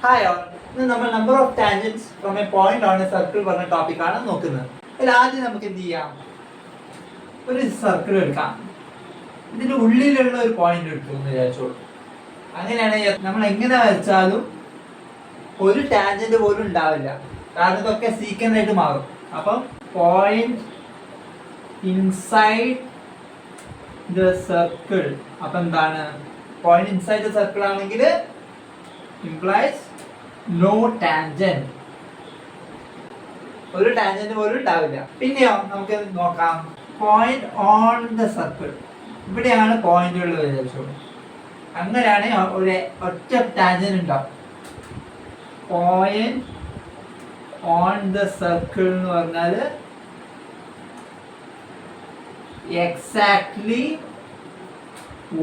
Hi all. ഇന്ന് നമ്മൾ number of tangents from A point on A circle പറഞ്ഞ ടോപ്പിക്കാണ് നോക്കുന്നത്. അതിൽ ആദ്യം നമുക്ക് എന്ത് ചെയ്യാം, ഒരു സർക്കിൾ എടുക്കാം. ഇതിന്റെ ഉള്ളിലുള്ള ഒരു പോയിന്റ് എടുത്തു എന്ന് വിചാരിച്ചോളൂ. അങ്ങനെയാണെങ്കിൽ നമ്മൾ എങ്ങനെ വരച്ചാലും ഒരു ടാൻജന്റ് പോലും ഉണ്ടാവില്ല, കാരണം ഇതൊക്കെ സീക്വന്റ് ആയിട്ട് മാറും. അപ്പം പോയിന്റ് ഇൻസൈഡ് ദ സർക്കിൾ, അപ്പം എന്താണ്, പോയിന്റ് ഇൻസൈഡ് ദ സർക്കിൾ ആണെങ്കിൽ implies no tangent, ഒരു ടാൻജന്റ് പോലും ഉണ്ടാവില്ല. പിന്നെയോ നമുക്ക് നോക്കാം, പോയിന്റ് ഓൺ ദ സർക്കിൾ, ഇവിടെയാണ് പോയിന്റ് ഉള്ളത് വിചാരിച്ചോളൂ. അങ്ങനെയാണെങ്കിൽ ഒരു ഒറ്റ ടാൻജന്റ് ഉണ്ടാവും. പോയിന്റ് ഓൺ ദ സർക്കിൾ എന്ന് പറഞ്ഞാൽ എക്സാക്ട്ലി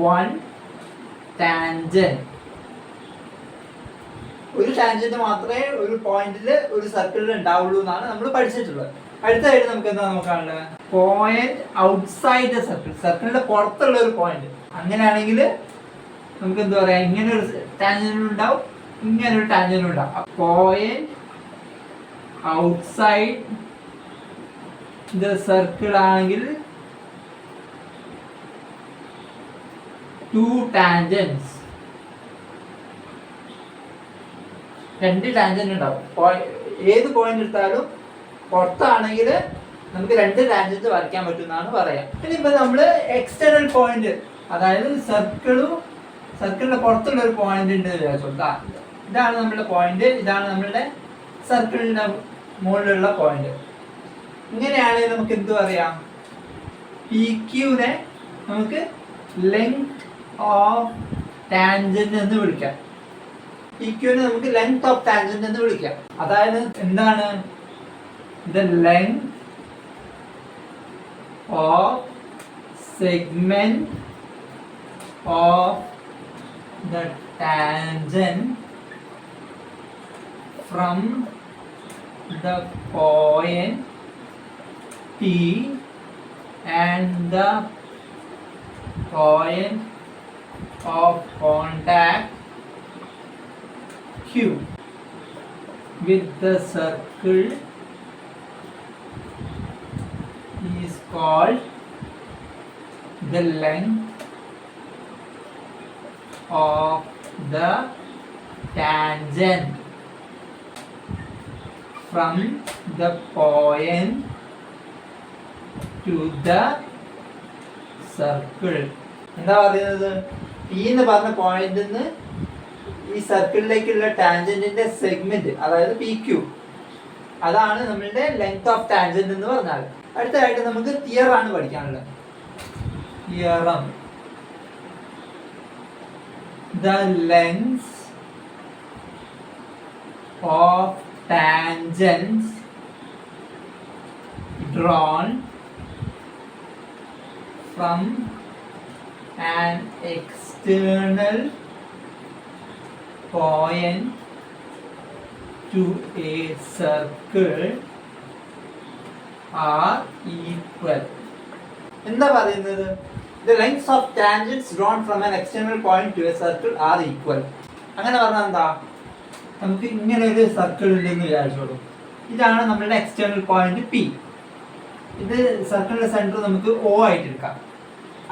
വൺ ടാൻജന്റ്, ഒരു ടാൻജന്റ് മാത്രമേ ഒരു പോയിന്റിൽ ഒരു സർക്കിളിൽ ഉണ്ടാവുള്ളൂ എന്നാണ് നമ്മൾ പഠിച്ചിട്ടുള്ളത്. അടുത്തതായിട്ട് നമുക്ക് എന്താ നോക്കാനുള്ളത്, പോയിന്റ് ഔട്ട്സൈഡ് ദ സർക്കിൾ, സർക്കിളിന്റെ പുറത്തുള്ള ഒരു പോയിന്റ്. അങ്ങനെയാണെങ്കിൽ നമുക്ക് എന്താ പറയാ, ഇങ്ങനെ ഒരു ടാൻജന്റ് ഉണ്ടാവും, ഇങ്ങനെ ഒരു ടാൻജന്റ് ഉണ്ടാവും. പോയിന്റ് ഔട്ട്സൈഡ് ദ സർക്കിൾ ആണെങ്കിൽ ടു ടാൻജൻസ്, രണ്ട് ടാൻജന്റ് ഉണ്ടാവും. ഏത് പോയിന്റ് എടുത്താലും പുറത്താണെങ്കിൽ നമുക്ക് രണ്ട് ടാൻജന്റ് വരയ്ക്കാൻ പറ്റും എന്നാണ് പറയാം. ഇനിയിപ്പോ നമ്മള് എക്സ്റ്റേണൽ പോയിന്റ്, അതായത് സർക്കിളിന്റെ പുറത്തുള്ള ഒരു പോയിന്റ് ഉണ്ട് വിചാരിച്ചോ. ഇതാണ് നമ്മുടെ പോയിന്റ്, ഇതാണ് നമ്മളുടെ സർക്കിളിന്റെ മുകളിലുള്ള പോയിന്റ്. ഇങ്ങനെയാണെങ്കിൽ നമുക്ക് എന്ത് പറയാം, പി ക്യൂനെ നമുക്ക് ലെങ്ത് ഓഫ് ടാൻജന്റ് എന്ന് വിളിക്കാം. PQ-നെ നമുക്ക് ലെങ്ത് ഓഫ് ടാൻജന്റ് എന്ന് വിളിക്കാം. അതായത് എന്താണ്, the length of segment of the tangent from the point P and the point of contact Q with the circle is called the length of the tangent from the point to the circle. എന്താ പറയുന്നത്, P എന്ന് പറഞ്ഞ പോയിന്റിൽ നിന്ന് ഈ സർക്കിളിലേക്കുള്ള ടാൻജന്റിന്റെ segment, അതായത് P Q, അതാണ് നമ്മളുടെ ലെങ്ത് ഓഫ് ടാൻജന്റ് എന്ന് പറഞ്ഞാൽ. അടുത്തതായിട്ട് നമുക്ക് തിയറം ആണ് പഠിക്കാനുള്ളത്. Theorem, the length of tangents drawn from an external point to a circle are equal. എന്താ പറയുന്നത്, the lengths of tangents drawn from an external point to a circle are equal. അങ്ങനെ പറഞ്ഞാൽ എന്താ, നമുക്ക് ഇങ്ങനെ ഒരു സർക്കിൾ ഉണ്ടെന്ന് വിചാരിച്ചോളൂ. ഇതാണ് നമ്മളുടെ എക്സ്റ്റേണൽ പോയിന്റ് പി. ഇത് സർക്കിളിന്റെ സെന്റർ നമുക്ക് O ആയിട്ട് എടുക്കാം.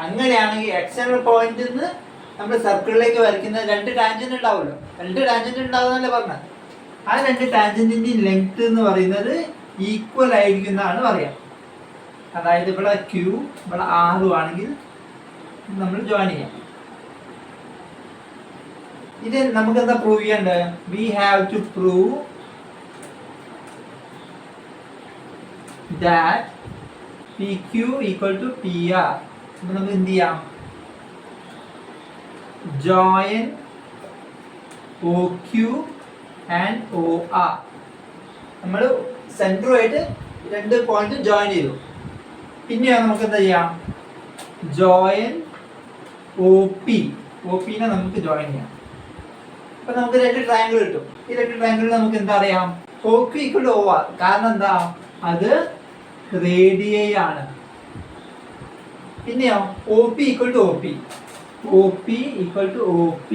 അങ്ങനെയാണെങ്കിൽ എക്സ്റ്റേണൽ പോയിന്റിൽ നിന്ന് നമ്മൾ സർക്കിളിലേക്ക് വരയ്ക്കുന്ന രണ്ട് ടാൻജന്റ് ഉണ്ടാവുമല്ലോ, രണ്ട് ടാൻജന്റ് ഉണ്ടാവുന്നല്ലേ പറഞ്ഞത്. ആ രണ്ട് ടാൻജന്റിന്റെ ലെങ്ത് എന്ന് പറയുന്നത് ഈക്വൽ ആയിരിക്കുന്നതാണ് പറയാം. അതായത് ഇവിടെ Q ഇവിടെ R ആണെങ്കിൽ നമ്മൾ ജോയിൻ ചെയ്യാം. ഇത് നമുക്ക് എന്താ പ്രൂവ് ചെയ്യേണ്ടത്, we have to prove that PQ equal to PR. അപ്പൊ നമുക്ക് എന്ത് ചെയ്യാം, join OQ and OR. നമ്മൾ സെന്ററുമായിട്ട് രണ്ട് പോയിന്റ് ജോയിൻ ചെയ്തു. പിന്നെയോ നമുക്ക് എന്താ ചെയ്യാം, ജോയിൻ OP, OP-നെ നമുക്ക് ജോയിൻ ചെയ്യാം. അപ്പൊ നമുക്ക് രണ്ട് ട്രയാങ്കിൾ കിട്ടും. ഈ രണ്ട് ട്രയാങ്കിളിൽ നമുക്ക് എന്താ അറിയാം, OQ equal to OR. കാരണം എന്താ, അത് റേഡിയൈ ആണ്. പിന്നെയോ OP equal to OP, OP equal to OP.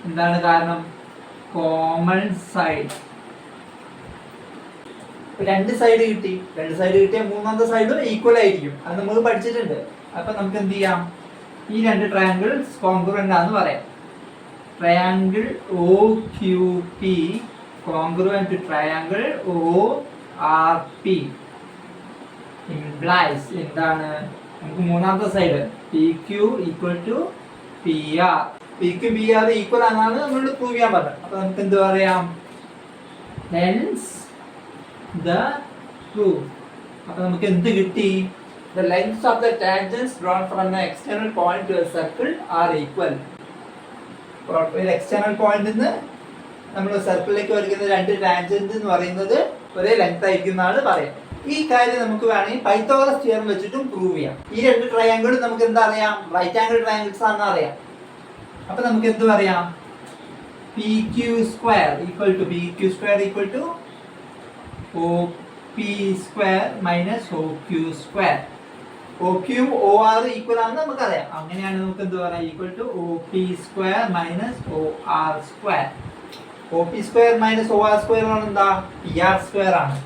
എന്താണ് കാരണം, കോമൺ സൈഡ്. രണ്ട് സൈഡ് കിട്ടിയ മൂന്നാമത്തെ സൈഡും ഈക്വൽ ആയിരിക്കും. അത് നമ്മൾ പഠിച്ചിട്ടുണ്ട്. അപ്പൊ നമുക്ക് എന്ത് ചെയ്യാം, ഈ രണ്ട് ട്രയാങ്കിൾസ് കോൺഗ്രുവന്റ് ആണെന്ന് പറയാം. Triangle O Q P congruent to triangle O R P implies എന്താണ്, നമുക്ക് മൂന്നാമത്തെ side P Q equal to P R. P Q P R equal ആണെന്നാണ് നമ്മൾ പ്രൂവ് ചെയ്യാൻ പറഞ്ഞത്. അപ്പൊ നമുക്ക് എന്ത് പറയാം, hence the proof. അപ്പൊ നമുക്ക് എന്ത് കിട്ടി, the lengths of the tangents drawn from the external point to a circle are equal. ഒരു എക്സ്റ്റേണൽ പോയിന്റിൽ നിന്ന് നമ്മൾ സർക്കിളിലേക്ക് വരയ്ക്കുന്ന രണ്ട് ടാൻജന്റ് എന്ന് പറയുന്നത് ഒരേ ലെങ്ത് ആയിരിക്കും എന്നാണ് പറയാം. ഈ കാര്യം നമുക്ക് വേണമെങ്കിൽ പൈത്തഗോറസ് തിയറം വെച്ചിട്ടും പ്രൂവ് ചെയ്യാം. ഈ രണ്ട് ട്രയാങ്കിളും നമുക്ക് എന്താ അറിയാം, റൈറ്റ് ആംഗിൾ ട്രയാങ്കിൾസ് ആണെന്ന് അറിയാം. അപ്പൊ നമുക്ക് എന്ത് പറയാം, P Q square equal to O P square minus O Q square. O Q O R equal ആണെന്ന് നമുക്കറിയാം. അങ്ങനെയാണ് നമുക്ക് എന്ത് പറയാം, equal to O P square minus O R square. O P square minus O R square ആണ് എന്താ, P R square ആണ്,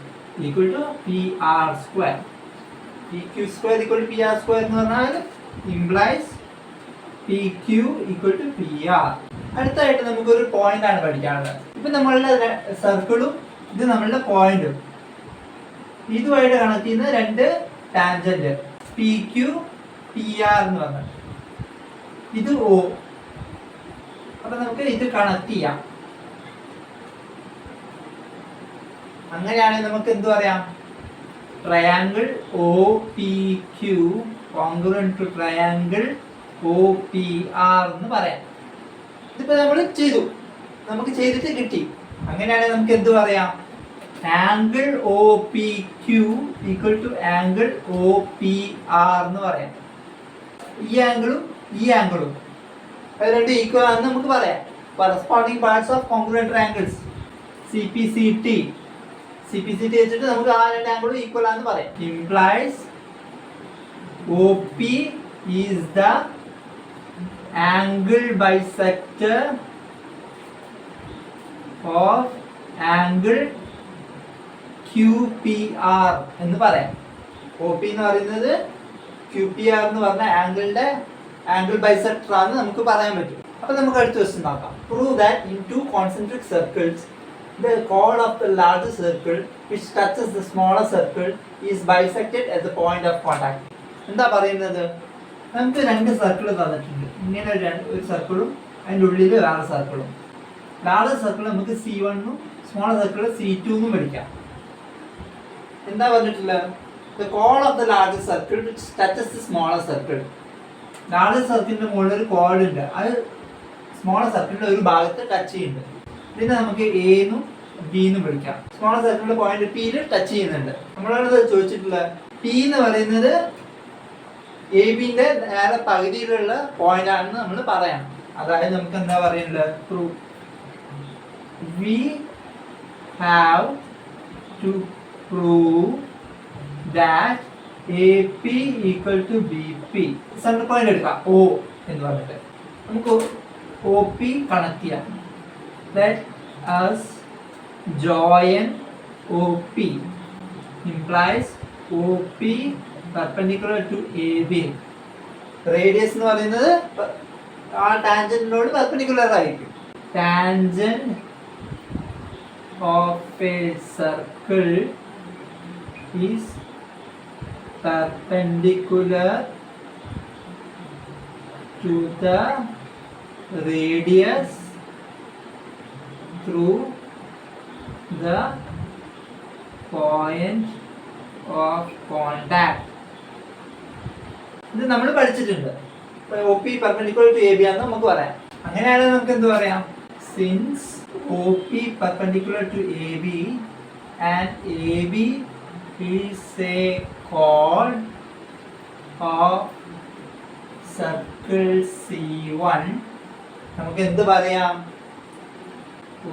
equal to P R square. P Q square equal to P R square എന്ന് പറഞ്ഞാൽ implies P Q equal to P R. അടുത്തായിട്ട് നമുക്കൊരു point ആണ് പഠിക്കാനുള്ളത്. ഇപ്പൊ നമ്മളുടെ സർക്കിളും ഇത് നമ്മളുടെ പോയിന്റും ഇതുമായിട്ട് കണക്ട് ചെയ്യുന്ന രണ്ട് tangent P Q P R എന്ന് പറഞ്ഞത്, ഇത് ഒ. അപ്പൊ നമുക്ക് ഇത് കണക്ട് ചെയ്യാം. അങ്ങനെയാണെങ്കിൽ നമുക്ക് എന്ത് പറയാം, triangle O P Q congruent to triangle O P R എന്ന് പറയാം. ഇതിപ്പോ നമ്മൾ ചെയ്തു, നമുക്ക് ചെയ്തിട്ട് കിട്ടി. അങ്ങനെയാണെങ്കിൽ നമുക്ക് എന്ത് പറയാം, angle O P Q equal to angle O P R എന്ന് പറയാം. ഈ ആംഗിളും അത് രണ്ട് ഈക്വൽ ആണെന്ന് നമുക്ക് പറയാം. Corresponding parts of congruent triangles C P C T വെച്ചിട്ട് നമുക്ക് ആ രണ്ട് ആംഗിളും ഈക്വൽ ആണെന്ന് പറയാം. Implies O P is the angle bisector of angle Q P R എന്ന് പറയാം. ഒ പി എന്ന് പറയുന്നത് ക്യു പി ആർ എന്ന് പറഞ്ഞ ആംഗിൾ ബൈസെക്ടർ ആണെന്ന് നമുക്ക് പറയാൻ പറ്റും. അപ്പൊ നമുക്ക് അടുത്ത ക്വസ്റ്റ്യൻ നോക്കാം. Prove that in two concentric circles the chord of the larger circle which touches the smaller circle is bisected at the point of contact. എന്താ പറയുന്നത്, നമുക്ക് രണ്ട് സർക്കിൾ തന്നിട്ടുണ്ട്. ഇങ്ങനെ ഒരു സർക്കിളും അതിൻ്റെ ഉള്ളിൽ വേറെ സർക്കിളും. ലാർജർ സർക്കിൾ നമുക്ക് C1 സ്മോളർ സർക്കിൾ C2 എന്നും വിളിക്കാം. എന്താ പറഞ്ഞിട്ടുള്ളത്, the chord of the larger circle which touches the smaller circle. Larger സർക്കിളിന്റെ മുകളിൽ ഒരു കോഡ് ഉണ്ട്, അത് സ്മോളർ സർക്കിളിന്റെ ഒരു ഭാഗത്ത് ടച്ച് ചെയ്യുന്നുണ്ട്. ഇതിനെ നമുക്ക് എ എന്നും ബി എന്നും വിളിക്കാം. സ്മോളർ സർക്കിളിന്റെ പോയിന്റ് പിയിൽ ടച്ച് ചെയ്യുന്നുണ്ട്. നമ്മളോട് ചോദിച്ചിട്ടുള്ള പി എന്ന് പറയുന്നത് എ ബിന്റെ നേരെ പകുതിയിലുള്ള പോയിന്റ് ആണെന്ന് നമ്മൾ പറയാം. അതായത് നമുക്ക് എന്താ പറയുന്നത്, we have to prove that A P equal to B P. Central point എടുക്കാം ഒ എന്ന് പറഞ്ഞിട്ട് നമുക്ക് ഒ പി കണക്ട് ചെയ്യാം. Let us join OP implies OP perpendicular to AB. Radius എന്ന് പറയുന്നത് ആ ടാൻജന്റിനോട് പെർപെൻഡിക്കുലർ ആയിരിക്കും. Tangent of a circle is perpendicular to the radius through the point of contact. ഇത് നമ്മൾ പഠിച്ചിട്ടുണ്ട്. O P perpendicular to A B ആണെന്ന് നമുക്ക് പറയാം. അങ്ങനെയാണെങ്കിൽ നമുക്ക് എന്ത് പറയാം, since O P perpendicular to A B and A B is a chord of circle C1, നമുക്ക് എന്ത് പറയാം,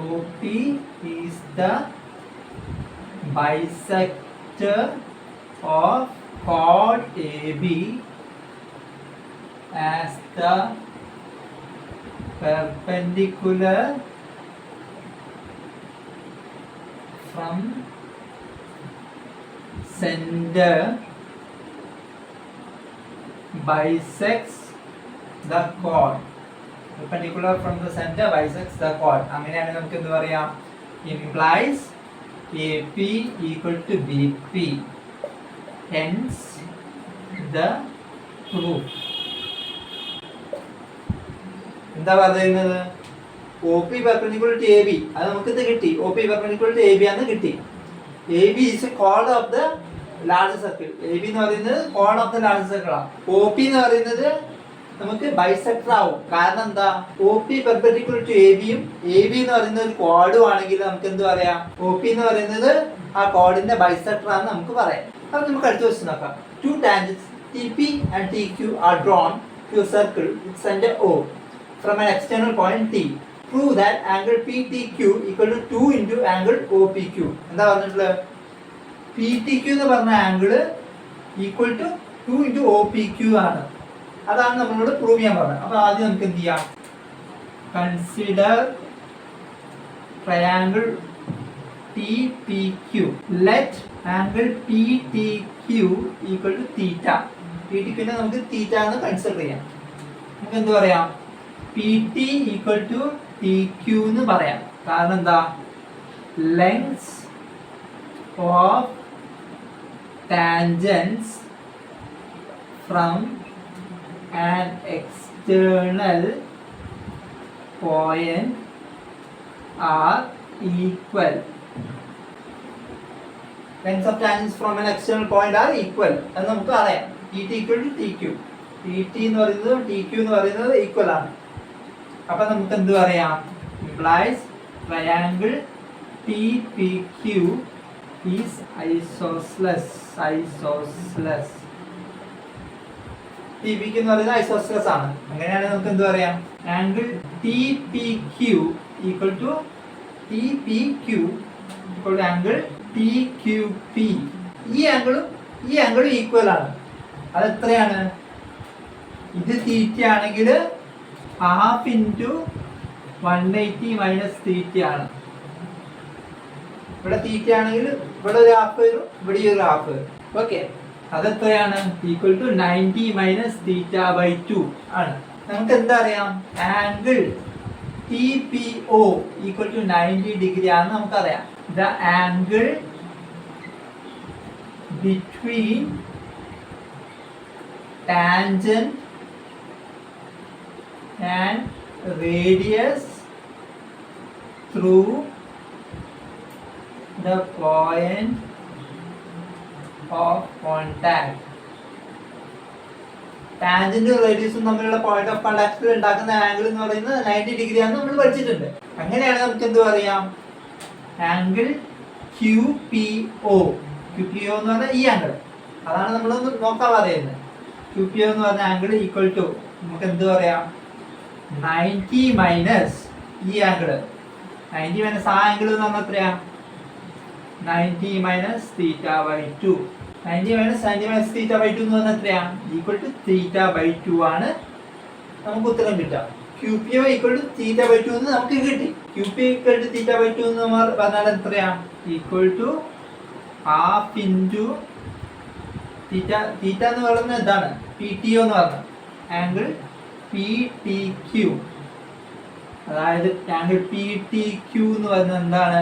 OP is the bisector of chord AB as the perpendicular from center bisects the chord. Perpendicular from the center bisects the chord. അങ്ങനെയാണ് നമുക്ക് എന്ത് പറയാം? Implies AP equal to BP. Hence the proof. എന്താ പറയുന്നത്? OP perpendicular to AB. അത് നമുക്ക് ഇത് കിട്ടി. OP perpendicular to AB ആണെന്ന് കിട്ടി. AB is a chord of the large circle. AB എന്ന് പറയുന്നത് chord of the large circle ആണ്. OP എന്ന് പറയുന്നത് നമുക്ക് ബൈസെക്ടർ ആവും. കാരണം എന്താ? OP perpendicular to AB യും AB എന്ന് പറയുന്നത് ഒരു chord ആണെങ്കിൽ നമുക്ക് എന്ത് പറയാം? OP എന്ന് പറയുന്നത് ആ chordന്റെ ബൈസെക്ടർ ആണെന്ന് നമുക്ക് പറയാം. അപ്പോൾ നമുക്ക് അടുത്ത ക്വസ്റ്റ്യൻ നോക്കാം. Two tangents TP and TQ are drawn to a circle with center O from an external point T. Prove that angle PTQ equal to 2 into angle OPQ. എന്താ പറഞ്ഞിട്ടുള്ളത്? PTQ എന്ന് പറഞ്ഞ angle equal to 2 into OPQ ആണ്. അതാണ് നമ്മളോട് prove ചെയ്യാൻ പറഞ്ഞത്. അപ്പോൾ ആദ്യം നമുക്ക് എന്ത് ചെയ്യാം? Consider triangle TPQ. Let angle PTQ equal to theta. PTQ നെ നമുക്ക് തീറ്റ എന്ന് കൺസിഡർ ചെയ്യാം. നമുക്ക് എന്ത് പറയാം? PT ഈക്വൽ ടു TQ എന്ന് പറയാം. കാരണം എന്താ? Length of tangents from an external point are equal. Lengths of tangents from an external point are equal. അത് നമുക്ക് അറിയാം. PT equal to TQ. PT എന്ന് പറയുന്നത് TQ എന്ന് പറയുന്നത് ഈക്വൽ ആണ്. അപ്പൊ നമുക്ക് എന്ത് പറയാം? implies triangle TPQ is isosceles. TPQ എന്ന് പറയുന്നത് isosceles ആണ്. അങ്ങനെയാണെങ്കിൽ നമുക്ക് എന്ത് പറയാം? Angle TPQ equal to TPQ equal to angle TQP. ഈ ആംഗിളും ഈക്വൽ ആണ്. അത് എത്രയാണ്? ഇത് തീറ്റ ആണെങ്കിൽ ഹാഫ് ഇൻറ്റു 180 മൈനസ് തീറ്റ ആണ്. ഇവിടെ തീറ്റ ആണെങ്കിൽ ഇവിടെ ഒരു ഹാഫ് വരും, ഇവിടെ ഒരു ഹാഫ് വരും. ഓക്കെ, അതെത്രയാണ്? Equal to 90 minus theta by 2 ആണ്. നമുക്ക് എന്താ അറിയാം? Angle TPO equal to 90 degree ആണെന്ന് നമുക്കറിയാം. The angle between tangent and radius through the point of contact. ടാൻജന്റും റേഡിയസും തമ്മിലുള്ള പോയിന്റ് ഓഫ് കോണ്ടാക്റ്റിൽ ഉണ്ടാക്കുന്ന ആംഗിൾ എന്ന് പറയുന്നത് 90 ഡിഗ്രി ആണെന്ന് നമ്മൾ പഠിച്ചിട്ടുണ്ട്. അങ്ങനെയാണ് നമുക്ക് എന്ത് പറയാം? Angle QPO. QPO എന്ന് പറഞ്ഞാൽ ഈ ആംഗിൾ, അതാണ് നമ്മളൊന്ന് നോക്കാൻ പറയുന്നത്. QPO എന്ന് പറഞ്ഞ ആംഗിൾ ഈക്വൽ ടു നമുക്ക് എന്ത് പറയാം? 90 മൈനസ് ഈ ആംഗിൾ. 90 മൈനസ് ആ ആംഗിൾ എന്ന് പറഞ്ഞാൽ എത്രയാ? 90 minus theta by 2. 90 minus theta by 2 എന്ന് പറഞ്ഞാൽ എത്രയാ? ഈക്വൽ ടു തീറ്റ ബൈ 2 ആണ് നമുക്ക് ഉത്തരം കിട്ടുക. QPO equal to theta by 2 എന്ന് നമുക്ക് കിട്ടി. QPO equal to theta by 2 എന്ന് പറഞ്ഞാൽ എത്രയാ? Equal to half into theta എന്ന് പറയുന്നത് എന്താണ്? PTO എന്ന് പറഞ്ഞത് ആംഗിൾ PTQ. അതായത് ആംഗിൾ PTQ എന്ന് പറയുന്നത് എന്താണ്?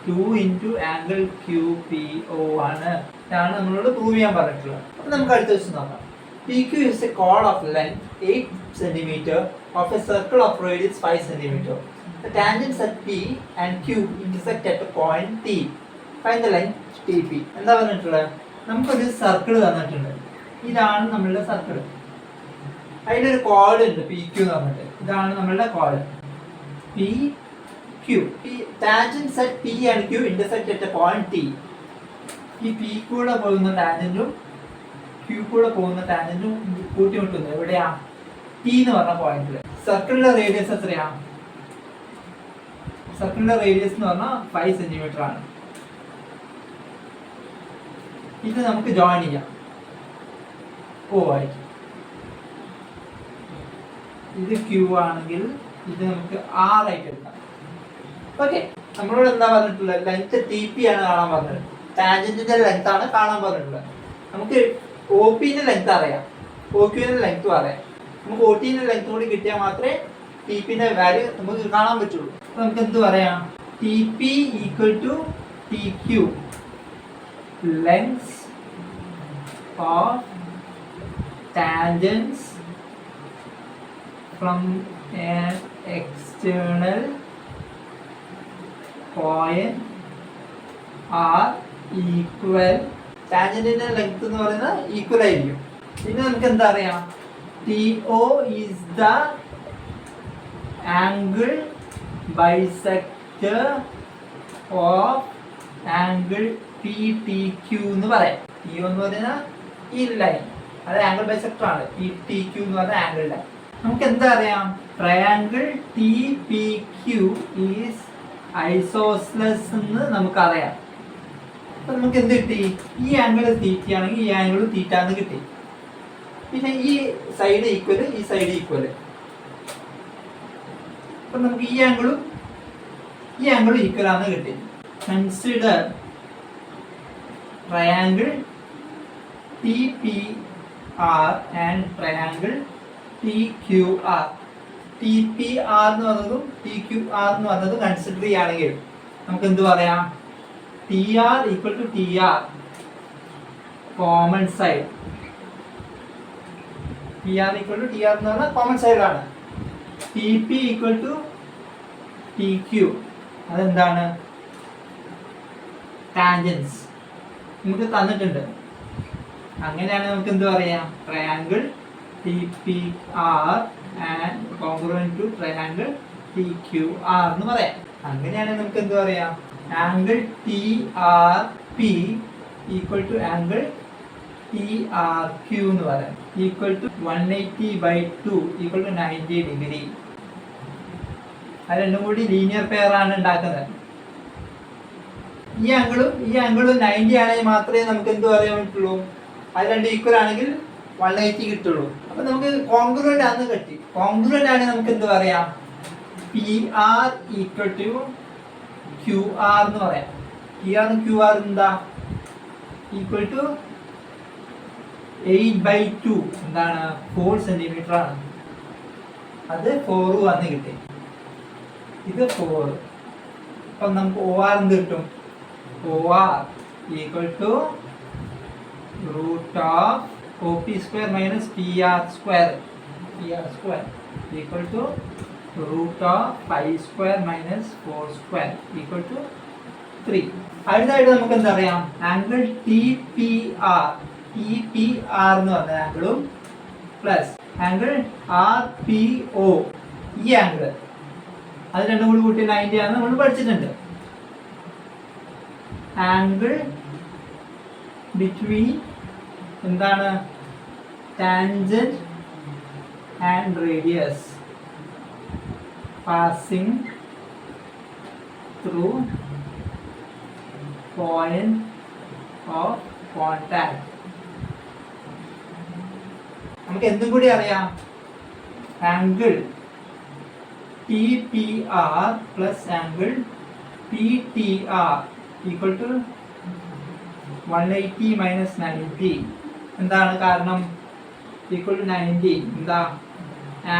2 ഇൻറ്റു ആംഗിൾ QPO ആണ്. ഇതാണ് നമ്മളോട് പ്രൂവ് ചെയ്യാൻ പറഞ്ഞിട്ടുള്ളത്. അപ്പോൾ നമുക്ക് അടുത്ത ദിവസം നോക്കാം. PQ is a chord of length 8 cm of a circle of radius 5 cm. The tangents at P and Q intersect at a point T. Find the length TP. എന്താ പറഞ്ഞിട്ടുള്ളത്? നമുക്കൊരു സർക്കിൾ തന്നിട്ടുണ്ട്. ഇതാണ് നമ്മളുടെ സർക്കിൾ. അതിലൊരു കോഡ് ഉണ്ട് PQ എന്ന് പറഞ്ഞിട്ട്. ഇതാണ് നമ്മളുടെ code PQ. Tangents at P and Q intersect at a point T. ഈ P കൂടെ പോകുന്ന ടാൻജന്റും Q കൂടെ പോകുന്ന ടാൻജന്റും കൂട്ടിമുട്ടുന്നത് എവിടെയാ? T എന്ന് പറഞ്ഞ പോയിന്റില്. സർക്കിളിന്റെ റേഡിയസ് എത്രയാ? സർക്കിളിന്റെ റേഡിയസ് എന്ന് പറഞ്ഞാൽ 5 സെന്റിമീറ്റർ ആണ്. ഇത് നമുക്ക് ജോയിൻ ചെയ്യാം. O ആയിട്ട്. ഇത് Q ആണെങ്കിൽ ഇത് നമുക്ക് R ആയിട്ട് എടുക്കാം. ഓക്കെ, നമ്മളോട് എന്താ പറഞ്ഞിട്ടുള്ളത്? ലെങ്ത് ടി പി ആണ് കാണാൻ പറഞ്ഞത്. ടാൻജന്റിന്റെ ലെങ്ത് ആണ് കാണാൻ പറഞ്ഞിട്ടുള്ളത്. നമുക്ക് ഒ പിന്റെ ലെങ്ത് അറിയാം, ഒ ക്യൂവിന്റെ ലെങ്ത്തും അറിയാം. നമുക്ക് ഒ ടിന്റെ ലെങ്ത് കൂടി കിട്ടിയാൽ മാത്രമേ ടി പിന്റെ വാല്യൂ നമുക്ക് കാണാൻ പറ്റുള്ളൂ. അപ്പൊ നമുക്ക് എന്ത് പറയാം? T P equal to T Q, length of tangents from an external point are equal. ടാൻജന്റിന്റെ ലെങ്ത് എന്ന് പറയുന്നത് ഈക്വൽ ആയിരിക്കും. പിന്നെ നമുക്ക് എന്താ അറിയാം? TO is the angle bisector of angle PTQ എന്ന് പറയാം. TO എന്ന് പറയുന്ന ഈ ലൈൻ അത് ആംഗിൾ ബൈസെക്ടർ ആണ്. ഈ ടി ക്യൂ എന്ന് പറഞ്ഞ ആംഗിൾ ലൈൻ. നമുക്ക് എന്താ അറിയാം? Triangle T P Q is isosceles എന്ന് നമുക്കറിയാം. അപ്പൊ നമുക്ക് എന്ത് കിട്ടി? ഈ ആംഗിൾ തീറ്റയാണെങ്കിൽ ഈ ആംഗിൾ തീറ്റ എന്ന് കിട്ടി. പിന്നെ ഈ സൈഡ് ഈക്വല്, ഈ സൈഡ് ഈക്വല്. അപ്പൊ നമുക്ക് ഈ ആംഗിളും ഈക്വൽ ആണെന്ന് കിട്ടി. Consider triangle TPR and triangle TQR. TPR എന്ന് പറഞ്ഞതും TQR എന്ന് പറഞ്ഞതും കൺസിഡർ ചെയ്യുകയാണെങ്കിൽ നമുക്ക് എന്ത് പറയാം? TR equal to TR common side. PR equal to TR എന്ന് പറഞ്ഞാൽ കോമൺ സൈഡ് ആണ്. TP ഈക്വൽ ടു TQ അതെന്താണ്? ടാൻജൻസ് നമുക്ക് തന്നിട്ടുണ്ട്. അങ്ങനെയാണ് നമുക്ക് എന്ത് പറയാം? Triangle T P R and congruent to triangle T Q R എന്ന് പറയാം. അങ്ങനെയാണെങ്കിൽ നമുക്ക് എന്ത് പറയാം? Angle T R P equal to angle T R Q എന്ന് പറയാം. Equal to 180/2 equal to 90 degree. അത് രണ്ടും കൂടി ലീനിയർ പെയർ ആണ് ഉണ്ടാക്കുന്നത്. ഈ ആംഗിളും 90 ആണെങ്കിൽ മാത്രമേ നമുക്ക് എന്ത് പറയാൻ പറ്റുള്ളൂ? അത് രണ്ട് ഈക്വൽ ആണെങ്കിൽ 180 കിട്ടുള്ളൂ. അപ്പൊ നമുക്ക് കോൺഗ്രുവന്റ് ആണെന്ന് കിട്ടി. കോൺഗ്രുവന്റ് ആണെങ്കിൽ നമുക്ക് എന്ത് പറയാം? P R equal to Q R എന്ന് പറയാം. പി ആർ ക്യു ആർ എന്താ? ഈക്വൽ ടു 8/2 എന്താണ്? 4 സെന്റിമീറ്റർ ആണ്. അത് 4 വന്ന് കിട്ടി. ഇത് 4. അപ്പൊ നമുക്ക് ഒ ആർ എന്ത് കിട്ടും? OR equal to root of OP square minus PR square equal to root of 5 square minus 4 square equal to 3. അടുത്തായിട്ട് നമുക്ക് എന്താ അറിയാം? ആംഗിൾ TPR എന്ന് പറഞ്ഞ ആംഗിളും പ്ലസ് ആംഗിൾ RPO ഈ ആംഗിൾ അത് രണ്ടും കൂടി കൂട്ടി 90 ആണ് നമ്മൾ പഠിച്ചിട്ടുണ്ട്. ആംഗിൾ ബിറ്റ്വീൻ എന്താണ്? Tangent and radius passing through point of contact. നമുക്ക് എന്തും കൂടി അറിയാം? Angle TPR plus angle PTR equal to 180 minus 90. എന്താണ് കാരണം? ഈക്വൽ ടു 90 എന്താ?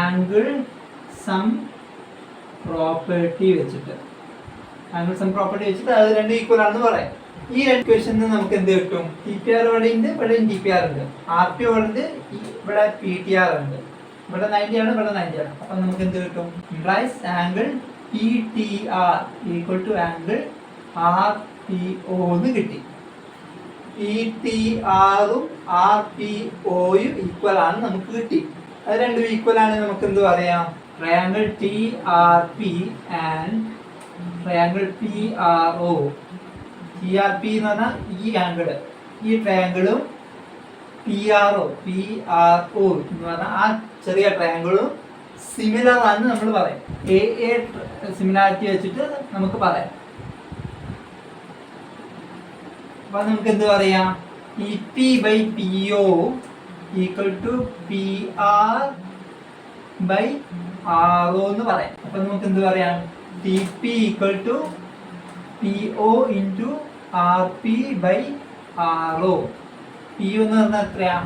ആംഗിൾ സം പ്രോപ്പർട്ടി വെച്ചിട്ട് അത് രണ്ട് ഈക്വൽ ആണെന്ന് പറയാം. ഈ രണ്ട് ഇക്വേഷനിൽ നമുക്ക് എന്ത് കിട്ടും? TPR ഇവിടെ ഉണ്ട്, ഇവിടെ TPR ഉണ്ട്. RP ഇവിടെ ഉണ്ട്, ഇവിടെ PTR ഉണ്ട്. ഇവിടെ 90 ആണ്, ഇവിടെ 90 ആണ്. അപ്പൊ നമുക്ക് എന്ത് കിട്ടും? Implies angle PTR equal to angle RPO എന്ന് കിട്ടി. PTRഉം RPOയും ഈക്വൽ ആണ് നമുക്ക് കിട്ടി. അത് രണ്ടും ഈക്വൽ ആണ്. നമുക്ക് എന്ത് പറയാം? Triangle TRP and triangle PRO. TRP എന്ന് പറഞ്ഞാൽ ഈ ആംഗിൾ, ഈ ട്രയാംഗിളും PRO എന്ന് പറഞ്ഞാൽ ആ ചെറിയ ട്രയാംഗിളും സിമിലർ ആണെന്ന് നമ്മൾ പറയും. സിമിലാരിറ്റി വെച്ചിട്ട് നമുക്ക് പറയാം. അപ്പൊ നമുക്ക് എന്ത് പറയാം? EP/PO ഈക്വൽ ടു PR/RO എന്ന് പറയാം. അപ്പൊ നമുക്ക് എന്ത് പറയാം? T P equal to P O into R P by R O. P എന്ന് പറഞ്ഞാൽ എത്രയാ?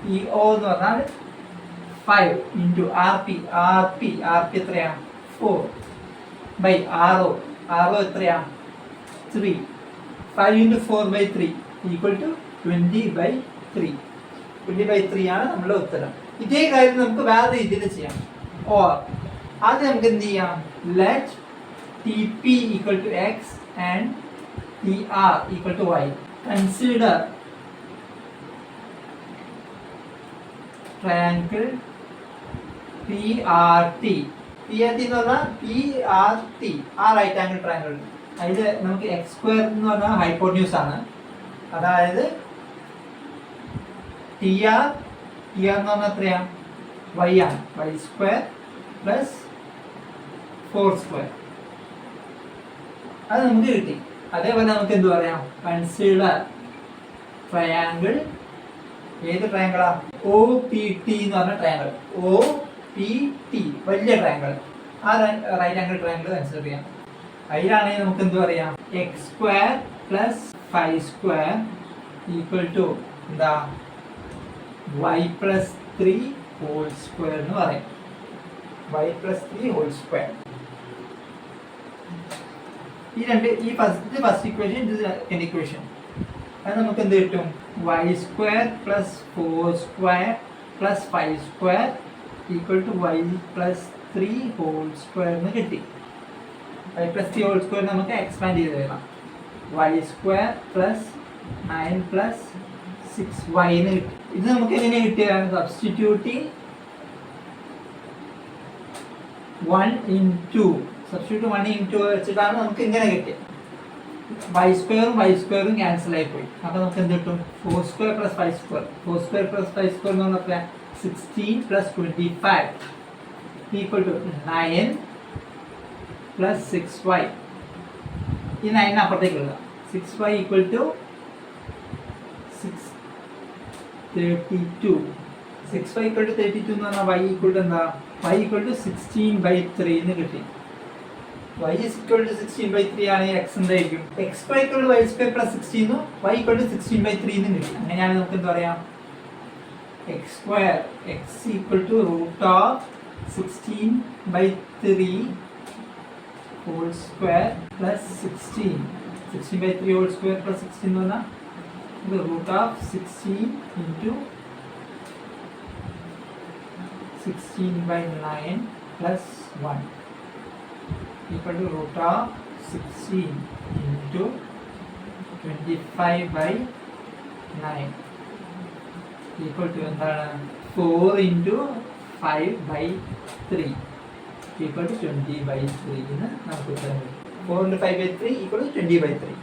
പി ഒ എന്ന് പറഞ്ഞാൽ 5 ഇൻറ്റു ആർ പി എത്രയാ? 4 ബൈ ആർ ഒ എത്രയാ? 3. 5 ഇൻറ്റു 4 ബൈ 3 ഈക്വൽ ടു 20/3. 20/3 ആണ് നമ്മുടെ ഉത്തരം. ഇതേ കാര്യം നമുക്ക് വേറെ രീതിയിൽ ചെയ്യാം. ഓർ ആദ്യം നമുക്ക് എന്ത് ചെയ്യാം? Let T P equal to X and T R equal to Y. Consider triangle P R T. P R T എന്ന് പറഞ്ഞാൽ PRT ആ റൈറ്റ് ആംഗിൾ ട്രയാങ്കിൾ. അതിൽ നമുക്ക് എക്സ് സ്ക്വയർ എന്ന് പറഞ്ഞാൽ ഹൈപ്പോട്ന്യൂസ് ആണ്. അതായത് ടി ആർ എന്ന് പറഞ്ഞാൽ എത്രയാ? വൈ ആണ്. Y square plus 4 square. അത് നമുക്ക് കിട്ടി. അതേപോലെ നമുക്ക് എന്ത് പറയാം? Consider triangle. ഏത് ട്രയാങ്കിളാ? ഒ പി ടി എന്ന് പറഞ്ഞ ട്രയാങ്കിൾ. ഒ പി ടി വലിയ ട്രയാങ്കിൾ. ആ റൈറ്റ് ആംഗിൾ ട്രയാങ്കിൾ കൺസിഡർ ചെയ്യാം. അതിലാണെങ്കിൽ നമുക്ക് എന്ത് പറയാം? X square plus 5 square equal to എന്താ? വൈ പ്ലസ് 3 ഹോൾ സ്ക്വയർ എന്ന് പറയും. Y plus 3 whole square. ഈ ഫസ്റ്റ് ഇക്വേഷൻ, ഇത് സെക്കൻഡ് ഇക്വേഷൻ. അത് നമുക്ക് എന്ത് കിട്ടും? Y square plus 4 square plus 5 square equal to Y plus 3 whole square എന്ന് കിട്ടി. വൈ പ്ലസ് 3 ഹോൾ സ്ക്വയർ നമുക്ക് എക്സ്പാൻഡ് ചെയ്ത് എഴുതാം. Y square plus 9 plus 6y എന്ന് കിട്ടി. ഇത് നമുക്ക് എങ്ങനെ കിട്ടിയതാണ്? സബ്സ്റ്റിറ്റ്യൂട്ടിങ് 1 into വെച്ചിട്ടാണ് നമുക്ക് ഇങ്ങനെ കിട്ടിയത്. വൈ സ്ക്വയറും ക്യാൻസൽ ആയി പോയി. അപ്പോൾ നമുക്ക് എന്ത് കിട്ടും? 4 square plus 5 square. 4 square plus 5 square എന്ന് പറഞ്ഞാൽ 16 plus 25 equal to 9 plus 6y. ഈ 9 അപ്പുറത്തേക്ക് എഴുതാം. 6y equal to 32. 6y equal to 32 എന്ന് പറഞ്ഞാൽ y ഈക്വൽ ടു എന്താ? y ഈക്വൽ ടു 16/3 എന്ന് കിട്ടി. y is equal to 16/3 ആണെങ്കിൽ x എന്തായിരിക്കും? x square equal to y square plus 16 y equal to 16/3 എന്ന് കിട്ടി. അങ്ങനെയാണെങ്കിൽ നമുക്ക് എന്താ പറയാം? x square x equal to root of 16/3 whole square plus 16. 16/3 whole square plus 16 എന്ന് പറഞ്ഞാൽ the root of 16 into 16/9 plus 1 equal to root of 16 into 25/9 equal to എന്താണ്? 4 into 5/3 equal to 20/3 എന്ന് നമുക്ക് ഉത്തരം കിട്ടും. 4 into 5/3 equal to 20/3.